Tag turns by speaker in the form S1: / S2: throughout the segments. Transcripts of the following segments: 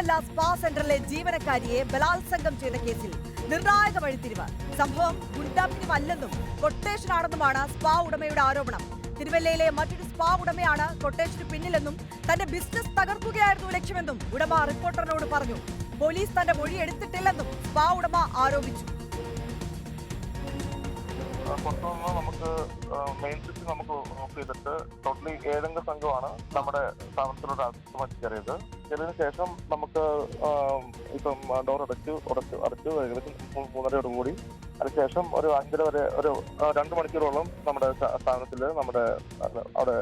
S1: Thiruvalla spa സെന്ററിലെ ജീവനക്കാരിയെ ബലാത്സംഗം ചെയ്ത കേസിൽ നിർണായക വഴിത്തിരിവ്. സംഭവം ഗുണ്ടാപിരിവല്ലെന്നും കൊട്ടേഷനാണെന്നുമാണ് സ്പാ ഉടമയുടെ ആരോപണം. തിരുവല്ലയിലെ മറ്റൊരു സ്പാ ഉടമയാണ് കൊട്ടേഷന് പിന്നിലെന്നും തന്റെ ബിസിനസ് തകർക്കുകയായിരുന്നു ലക്ഷ്യമെന്നും ഉടമ റിപ്പോർട്ടറിനോട് പറഞ്ഞു. പോലീസ് തന്റെ മൊഴി എടുത്തിട്ടില്ലെന്നും സ്പാ ഉടമ ആരോപിച്ചു.
S2: പുറത്തുനിന്ന് നമുക്ക് മെയിൻ സ്വിച്ച് നമുക്ക് ഓഫ് ചെയ്തിട്ട് ടോട്ടലി 7 അംഗ സംഘമാണ് നമ്മുടെ സ്ഥാപനത്തിലൂടെ അകത്ത് കയറിയത്. കയറിയതിനു ശേഷം നമുക്ക് ഇപ്പം ഡോർ അടച്ചു ഏകദേശം 3:30 കൂടി. അതിനുശേഷം ഒരു 5:30 വരെ ഒരു 2 മണിക്കൂറോളം നമ്മുടെ സ്ഥാപനത്തിൽ നമ്മുടെ അവിടെ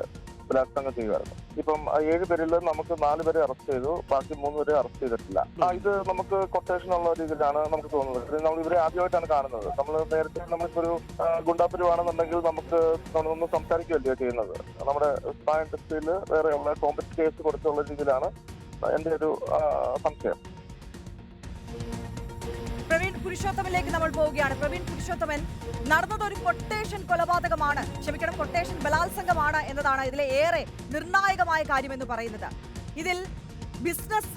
S2: ബലാത്സംഗം ചെയ്യുമായിരുന്നു. ഇപ്പം 7 പേരിൽ നമുക്ക് 4 പേരെ അറസ്റ്റ് ചെയ്തു, ബാക്കി 3 പേരെ അറസ്റ്റ് ചെയ്തിട്ടില്ല. ഇത് നമുക്ക് കൊട്ടേഷൻ ഉള്ള രീതിയിലാണ് നമുക്ക് തോന്നുന്നത്. നമ്മൾ ഇവരെ ആദ്യമായിട്ടാണ് കാണുന്നത്. നമ്മൾ നേരത്തെ നമ്മളിപ്പോ ഒരു ഗുണ്ടാപ്പരുവാണെന്നുണ്ടെങ്കിൽ നമുക്ക് നമ്മളൊന്ന് സംസാരിക്കുകയല്ലോ ചെയ്യുന്നത്. നമ്മുടെ സ്പാ ഇൻഡസ്ട്രിയിൽ വേറെ ഉള്ള കോമ്പറ്റ് കേസ് കൊടുത്തുള്ള രീതിയിലാണ് എന്റെ ഒരു സംശയം.
S1: പ്രവീൺ പുരുഷോത്തമനിലേക്ക് നമ്മൾ പോവുകയാണ്. പ്രവീൺ പുരുഷോത്തമൻ, നടന്നത് ഒരു കൊട്ടേഷൻ കൊലപാതകമാണ്, കൊട്ടേഷൻ ബലാത്സംഗമാണ് എന്നതാണ് ഇതിലെ ഏറെ നിർണായകമായ കാര്യമെന്ന് പറയുന്നത്. ഇതിൽ ബിസിനസ്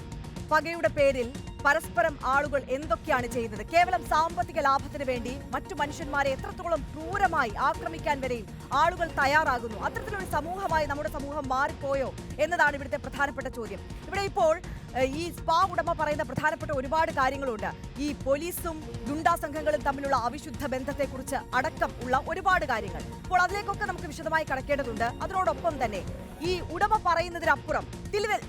S1: പകയുടെ പേരിൽ പരസ്പരം ആളുകൾ എന്തൊക്കെയാണ് ചെയ്യുന്നത്? കേവലം സാമ്പത്തിക ലാഭത്തിന് വേണ്ടി മറ്റു മനുഷ്യന്മാരെ എത്രത്തോളം ക്രൂരമായി ആക്രമിക്കാൻ വരെയും ആളുകൾ തയ്യാറാകുന്നു. അത്തരത്തിലൊരു സമൂഹമായി നമ്മുടെ സമൂഹം മാറിപ്പോയോ എന്നതാണ് ഇവിടുത്തെ പ്രധാനപ്പെട്ട ചോദ്യം. ഇവിടെ ഇപ്പോൾ ഈ സ്പാ ഉടമ പറയുന്ന പ്രധാനപ്പെട്ട ഒരുപാട് കാര്യങ്ങളുണ്ട്. ഈ പോലീസും ഗുണ്ടാ സംഘങ്ങളും തമ്മിലുള്ള അവിശുദ്ധ ബന്ധത്തെക്കുറിച്ച് അടക്കം ഉള്ള ഒരുപാട് കാര്യങ്ങൾ. അപ്പോൾ അതിലേക്കൊക്കെ നമുക്ക് വിശദമായി കടക്കേണ്ടതുണ്ട്. അതിനോടൊപ്പം തന്നെ ഈ ഉടമ പറയുന്നതിനപ്പുറം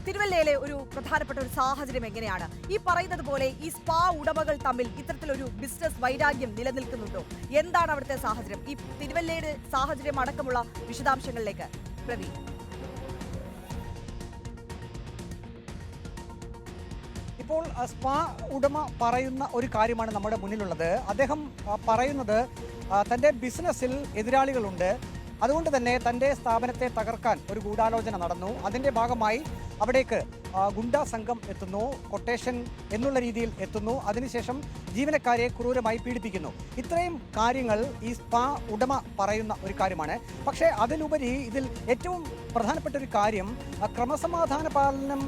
S1: തിരുവല്ലയിലെ ഒരു പ്രധാനപ്പെട്ട ഒരു സാഹചര്യം എങ്ങനെയാണ്? ഈ പറയുന്നത് പോലെ ഈ സ്പാ ഉടമകൾ തമ്മിൽ ഇത്തരത്തിലൊരു ബിസിനസ് വൈരാഗ്യം നിലനിൽക്കുന്നുണ്ടോ? എന്താണ് അവിടുത്തെ സാഹചര്യം? ഈ തിരുവല്ലയുടെ സാഹചര്യം അടക്കമുള്ള വിശദാംശങ്ങളിലേക്ക് പ്രവീൺ.
S3: ഇപ്പോൾ സ്പാ ഉടമ പറയുന്ന ഒരു കാര്യമാണ് നമ്മുടെ മുന്നിലുള്ളത്. അദ്ദേഹം പറയുന്നത് തൻ്റെ ബിസിനസ്സിൽ എതിരാളികളുണ്ട്, അതുകൊണ്ട് തന്നെ തൻ്റെ സ്ഥാപനത്തെ തകർക്കാൻ ഒരു ഗൂഢാലോചന നടന്നു. അതിൻ്റെ ഭാഗമായി അവിടേക്ക് ഗുണ്ടാ സംഘം എത്തുന്നു, കൊട്ടേഷൻ എന്നുള്ള രീതിയിൽ എത്തുന്നു, അതിനുശേഷം ജീവനക്കാരെ ക്രൂരമായി പീഡിപ്പിക്കുന്നു. ഇത്രയും കാര്യങ്ങൾ ഈ സ്പാ ഉടമ പറയുന്ന ഒരു കാര്യമാണ്. പക്ഷേ അതിലുപരി ഇതിൽ ഏറ്റവും പ്രധാനപ്പെട്ട ഒരു കാര്യം ക്രമസമാധാന പാലനം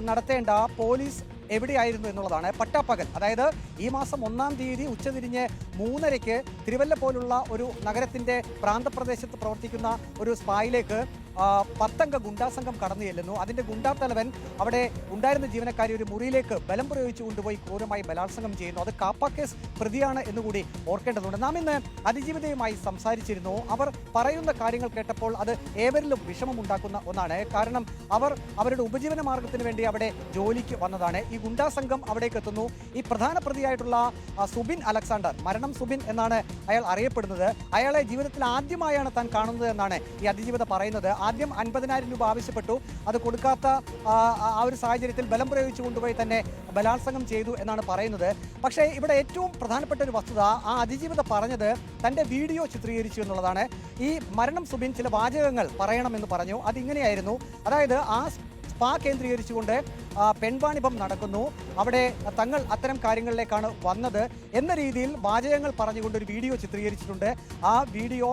S3: നടത്തേണ്ട പോലീസ് എവിടെയായിരുന്നു എന്നുള്ളതാണ്. പട്ടാപ്പകൽ, അതായത് ഈ മാസം 1-ാം തീയതി ഉച്ചതിരിഞ്ഞ് 3:30 തിരുവല്ല പോലുള്ള ഒരു നഗരത്തിൻ്റെ പ്രാന്തപ്രദേശത്ത് പ്രവർത്തിക്കുന്ന ഒരു സ്പായിലേക്ക് 10 അംഗ ഗുണ്ടാസംഘം കടന്നു ചെല്ലുന്നു. അതിൻ്റെ ഗുണ്ടാത്തലവൻ അവിടെ ഉണ്ടായിരുന്ന ജീവനക്കാരി ഒരു മുറിയിലേക്ക് ബലം പ്രയോഗിച്ചു കൊണ്ടുപോയി ക്രൂരമായി ബലാത്സംഗം ചെയ്യുന്നു. അത് കാപ്പ കേസ് പ്രതിയാണ് എന്നുകൂടി ഓർക്കേണ്ടതുണ്ട്. നാം ഇന്ന് അതിജീവിതയുമായി സംസാരിച്ചിരുന്നു. അവർ പറയുന്ന കാര്യങ്ങൾ കേട്ടപ്പോൾ അത് ഏവരിലും വിഷമമുണ്ടാക്കുന്ന ഒന്നാണ്. കാരണം അവർ അവരുടെ ഉപജീവന മാർഗത്തിന് വേണ്ടി അവിടെ ജോലിക്ക് വന്നതാണ്. ഈ ഗുണ്ടാസംഘം അവിടേക്ക് എത്തുന്നു. ഈ പ്രധാന പ്രതിയായിട്ടുള്ള സുബിൻ അലക്സാണ്ടർ, മരണം സുബിൻ എന്നാണ് അയാൾ അറിയപ്പെടുന്നത്. അയാളെ ജീവിതത്തിൽ ആദ്യമായാണ് താൻ കാണുന്നത് എന്നാണ് ഈ അതിജീവിത പറയുന്നത്. ആദ്യം 50,000 രൂപ ആവശ്യപ്പെട്ടു, അത് കൊടുക്കാത്ത ആ ഒരു സാഹചര്യത്തിൽ ബലം പ്രയോഗിച്ചു കൊണ്ടുപോയി തന്നെ ബലാത്സംഗം ചെയ്തു എന്നാണ് പറയുന്നത്. പക്ഷേ ഇവിടെ ഏറ്റവും പ്രധാനപ്പെട്ട ഒരു വസ്തുത ആ അതിജീവിത പറഞ്ഞത് തൻ്റെ വീഡിയോ ചിത്രീകരിച്ചു എന്നുള്ളതാണ്. ഈ മരണം സുബിൻ ചില വാചകങ്ങൾ പറയണമെന്ന് പറഞ്ഞു. അതിങ്ങനെയായിരുന്നു, അതായത് ആ സ്പാ കേന്ദ്രീകരിച്ചുകൊണ്ട് പെൺവാണിഭം നടക്കുന്നു, അവിടെ തങ്ങൾ അത്തരം കാര്യങ്ങളിലേക്കാണ് വന്നത് എന്ന രീതിയിൽ വാചകങ്ങൾ പറഞ്ഞുകൊണ്ട് ഒരു വീഡിയോ ചിത്രീകരിച്ചിട്ടുണ്ട്. ആ വീഡിയോ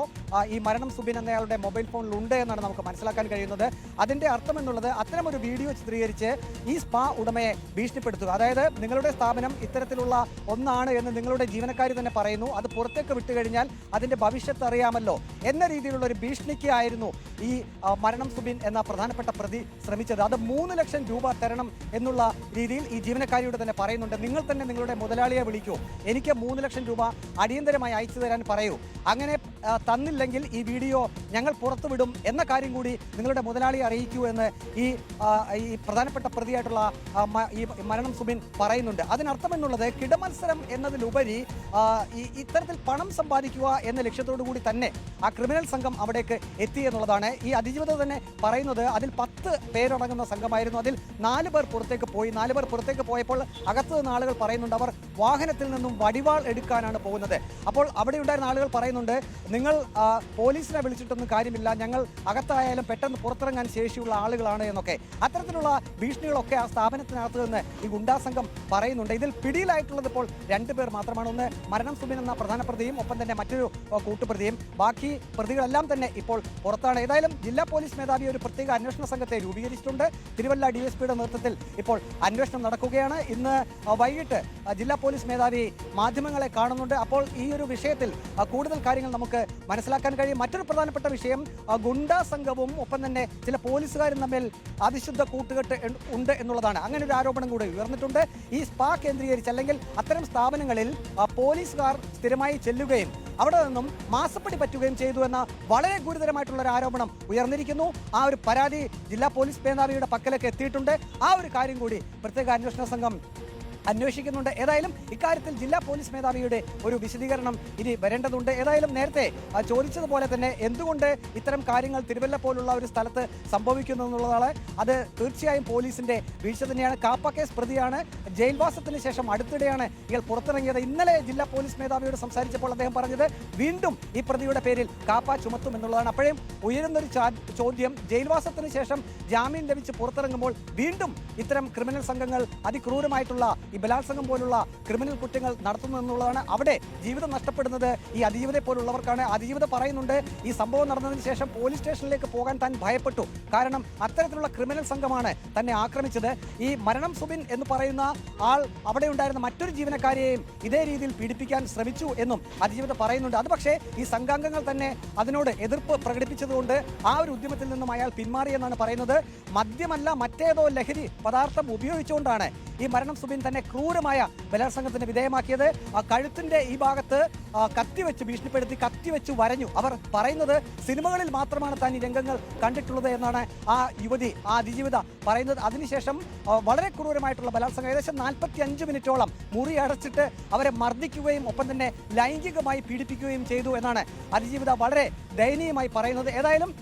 S3: ഈ മരണം സുബിൻ എന്നയാളുടെ മൊബൈൽ ഫോണിലുണ്ട് എന്നാണ് നമുക്ക് മനസ്സിലാക്കാൻ കഴിയുന്നത്. അതിൻ്റെ അർത്ഥം എന്നുള്ളത് അത്തരമൊരു വീഡിയോ ചിത്രീകരിച്ച് ഈ സ്പാ ഉടമയെ ഭീഷണിപ്പെടുത്തുക. അതായത് നിങ്ങളുടെ സ്ഥാപനം ഇത്തരത്തിലുള്ള ഒന്നാണ് എന്ന് നിങ്ങളുടെ ജീവനക്കാരി തന്നെ പറയുന്നു, അത് പുറത്തേക്ക് വിട്ടുകഴിഞ്ഞാൽ അതിൻ്റെ ഭവിഷ്യത്ത് അറിയാമല്ലോ എന്ന രീതിയിലുള്ള ഒരു ഭീഷണിക്കായിരുന്നു ഈ മരണം സുബിൻ എന്ന പ്രധാനപ്പെട്ട പ്രതി ശ്രമിച്ചത്. അത് 3 ലക്ഷം രൂപ തരണം എന്നുള്ള രീതിയിൽ ഈ ജീവനക്കാരിയോട് തന്നെ പറയുന്നുണ്ട്. നിങ്ങൾ തന്നെ നിങ്ങളുടെ മുതലാളിയെ വിളിക്കൂ, എനിക്ക് 3 ലക്ഷം രൂപ അടിയന്തരമായി അയച്ചു തരാൻ പറയൂ, അങ്ങനെ തന്നില്ലെങ്കിൽ ഈ വീഡിയോ ഞങ്ങൾ പുറത്തുവിടും എന്ന കാര്യം കൂടി നിങ്ങളുടെ മുതലാളിയെ അറിയിക്കൂ എന്ന് ഈ പ്രധാനപ്പെട്ട പ്രതിയായിട്ടുള്ള ഈ മരണം സുബിൻ പറയുന്നുണ്ട്. അതിനർത്ഥം എന്നുള്ളത് കിടമത്സരം എന്നതിലുപരി ഇത്തരത്തിൽ പണം സമ്പാദിക്കുക എന്ന ലക്ഷ്യത്തോടു കൂടി തന്നെ ആ ക്രിമിനൽ സംഘം അവിടേക്ക് എത്തി എന്നുള്ളതാണ്. ഈ അതിജീവിതം തന്നെ പറയുന്നത് അതിൽ 10 പേരടങ്ങുന്ന സംഘമായിരുന്നു. അതിൽ 4 പേർ പുറത്തേക്ക് പോയി. 4 പേർ പുറത്തേക്ക് പോയപ്പോൾ അകത്ത് നിന്ന് ആളുകൾ പറയുന്നുണ്ട് അവർ വാഹനത്തിൽ നിന്നും വടിവാൾ എടുക്കാനാണ് പോകുന്നത്. അപ്പോൾ അവിടെ ഉണ്ടായിരുന്ന ആളുകൾ പറയുന്നുണ്ട്, നിങ്ങൾ പോലീസിനെ വിളിച്ചിട്ടൊന്നും കാര്യമില്ല, ഞങ്ങൾ അകത്തായാലും പെട്ടെന്ന് പുറത്തിറങ്ങാൻ ശേഷിയുള്ള ആളുകളാണ് എന്നൊക്കെ. അത്തരത്തിലുള്ള ഭീഷണികളൊക്കെ ആ സ്ഥാപനത്തിനകത്ത് നിന്ന് ഈ ഗുണ്ടാ സംഘം പറയുന്നുണ്ട്. ഇതിൽ പിടിയിലായിട്ടുള്ളത് ഇപ്പോൾ 2 പേർ മാത്രമാണ്. ഒന്ന് മരണം സുബിൻ എന്ന പ്രധാന പ്രതിയും ഒപ്പം തന്നെ മറ്റൊരു കൂട്ടുപ്രതിയും. ബാക്കി പ്രതികളെല്ലാം തന്നെ ഇപ്പോൾ പുറത്താണ്. ഏതായാലും ജില്ലാ പോലീസ് മേധാവി ഒരു പ്രത്യേക അന്വേഷണ സംഘത്തെ രൂപീകരിച്ചിട്ടുണ്ട്. തിരുവല്ല DSPയുടെ നേതൃത്വത്തിൽ ഇപ്പോൾ അന്വേഷണം നടക്കുകയാണ്. ഇന്ന് വൈകിട്ട് ജില്ലാ പോലീസ് മേധാവി മാധ്യമങ്ങളെ കാണുന്നുണ്ട്. അപ്പോൾ ഈ ഒരു വിഷയത്തിൽ കൂടുതൽ കാര്യങ്ങൾ നമുക്ക് മനസ്സിലാക്കാൻ കഴിയും. മറ്റൊരു പ്രധാനപ്പെട്ട വിഷയം ഗുണ്ടാ സംഘവും ഒപ്പം തന്നെ ചില പോലീസുകാരും തമ്മിൽ അതിശുദ്ധ കൂട്ടുകെട്ട് ഉണ്ട് എന്നുള്ളതാണ്. അങ്ങനെ ഒരു ആരോപണം കൂടി ഉയർന്നിട്ടുണ്ട്. ഈ സ്പാ കേന്ദ്രീകരിച്ച് അല്ലെങ്കിൽ അത്തരം സ്ഥാപനങ്ങളിൽ പോലീസുകാർ സ്ഥിരമായി ചെല്ലുകയും അവിടെ നിന്നും മാസപ്പടി പറ്റുകയും ചെയ്തു എന്ന വളരെ ഗുരുതരമായിട്ടുള്ള ഒരു ആരോപണം ഉയർന്നിരിക്കുന്നു. ആ ഒരു പരാതി ജില്ലാ പോലീസ് മേധാവിയുടെ പക്കലേക്ക് എത്തിയിട്ടുണ്ട്. ആ ഒരു കാര്യം കൂടി പ്രത്യേക അന്വേഷണ സംഘം അന്വേഷിക്കുന്നുണ്ട്. ഏതായാലും ഇക്കാര്യത്തിൽ ജില്ലാ പോലീസ് മേധാവിയുടെ ഒരു വിശദീകരണം ഇനി വരേണ്ടതുണ്ട്. ഏതായാലും നേരത്തെ ചോദിച്ചതുപോലെ തന്നെ എന്തുകൊണ്ട് ഇത്തരം കാര്യങ്ങൾ തിരുവല്ല പോലുള്ള ഒരു സ്ഥലത്ത് സംഭവിക്കുന്നു എന്നുള്ളതാണ്. അത് തീർച്ചയായും പോലീസിന്റെ വീഴ്ച തന്നെയാണ്. കാപ്പ കേസ് പ്രതിയാണ്. ജയിൽവാസത്തിന് ശേഷം അടുത്തിടെയാണ് ഇയാൾ പുറത്തിറങ്ങിയത്. ഇന്നലെ ജില്ലാ പോലീസ് മേധാവിയോട് സംസാരിച്ചപ്പോൾ അദ്ദേഹം പറഞ്ഞത് വീണ്ടും ഈ പ്രതിയുടെ പേരിൽ കാപ്പ ചുമത്തും എന്നുള്ളതാണ്. അപ്പോഴും ഉയരുന്നൊരു ചോദ്യം, ജയിൽവാസത്തിന് ശേഷം ജാമ്യം ലഭിച്ച് പുറത്തിറങ്ങുമ്പോൾ വീണ്ടും ഇത്തരം ക്രിമിനൽ സംഘങ്ങൾ അതിക്രൂരമായിട്ടുള്ള ഈ ബലാത്സംഗം പോലുള്ള ക്രിമിനൽ കുറ്റങ്ങൾ നടത്തുന്നു എന്നുള്ളതാണ്. അവിടെ ജീവിതം നഷ്ടപ്പെടുന്നത് ഈ അതിജീവിതയെ പോലുള്ളവർക്കാണ്. അതിജീവിത പറയുന്നുണ്ട്, ഈ സംഭവം നടന്നതിന് ശേഷം പോലീസ് സ്റ്റേഷനിലേക്ക് പോകാൻ താൻ ഭയപ്പെട്ടു. കാരണം അത്തരത്തിലുള്ള ക്രിമിനൽ സംഘമാണ് തന്നെ ആക്രമിച്ചത്. ഈ മരണം സുബിൻ എന്ന് പറയുന്ന ആൾ അവിടെ ഉണ്ടായിരുന്ന മറ്റൊരു ജീവനക്കാരെയും ഇതേ രീതിയിൽ പീഡിപ്പിക്കാൻ ശ്രമിച്ചു എന്നും അതിജീവിത പറയുന്നുണ്ട്. അത് പക്ഷേ ഈ സംഘാംഗങ്ങൾ തന്നെ അതിനോട് എതിർപ്പ് പ്രകടിപ്പിച്ചതുകൊണ്ട് ആ ഒരു ഉദ്യമത്തിൽ നിന്നും അയാൾ പിന്മാറിയെന്നാണ് പറയുന്നത്. മദ്യമല്ല മറ്റേതോ ലഹരി പദാർത്ഥം ഉപയോഗിച്ചുകൊണ്ടാണ് ഈ മരണം സുബിൻ തന്നെ ക്രൂരമായ ബലാത്സംഗത്തിന് വിധേയമാക്കിയത്. ആ കഴുത്തിന്റെ ഈ ഭാഗത്ത് കത്തിവെച്ച് ഭീഷണിപ്പെടുത്തി കത്തിവെച്ച് വരഞ്ഞു. അവർ പറയുന്നത് സിനിമകളിൽ മാത്രമാണ് താൻ ഈ രംഗങ്ങൾ കണ്ടിട്ടുള്ളത് എന്നാണ് ആ യുവതി, ആ അതിജീവിത പറയുന്നത്. അതിനുശേഷം വളരെ ക്രൂരമായിട്ടുള്ള ബലാത്സംഗം ഏകദേശം 45 മിനിറ്റോളം മുറി അടച്ചിട്ട് അവരെ മർദ്ദിക്കുകയും ഒപ്പം തന്നെ ലൈംഗികമായി പീഡിപ്പിക്കുകയും ചെയ്തു എന്നാണ് അതിജീവിത വളരെ ദയനീയമായി പറയുന്നത്. ഏതായാലും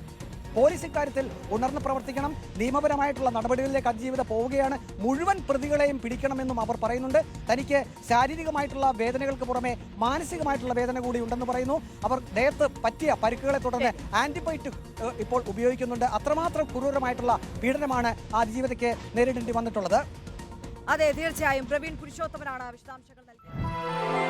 S3: പോലീസ് ഇക്കാര്യത്തിൽ ഉണർന്ന് പ്രവർത്തിക്കണം. നിയമപരമായിട്ടുള്ള നടപടികളിലേക്ക് അതിജീവിത പോവുകയാണ്. മുഴുവൻ പ്രതികളെയും പിടിക്കണമെന്നും അവർ പറയുന്നുണ്ട്. തനിക്ക് ശാരീരികമായിട്ടുള്ള വേദനകൾക്ക് പുറമെ മാനസികമായിട്ടുള്ള വേദന കൂടി ഉണ്ടെന്ന് പറയുന്നു. അവർ ദേഹത്ത് പറ്റിയ പരിക്കുകളെ തുടർന്ന് ആന്റിബയോട്ടിക് ഇപ്പോൾ ഉപയോഗിക്കുന്നുണ്ട്. അത്രമാത്രം ക്രൂരമായിട്ടുള്ള പീഡനമാണ് അതിജീവിതയ്ക്ക് നേരിടേണ്ടി വന്നിട്ടുള്ളത്.
S1: അതെ, തീർച്ചയായും പ്രവീൺ പുരുഷോത്തമനാണ് വിശദാംശങ്ങൾ നൽകിയത്.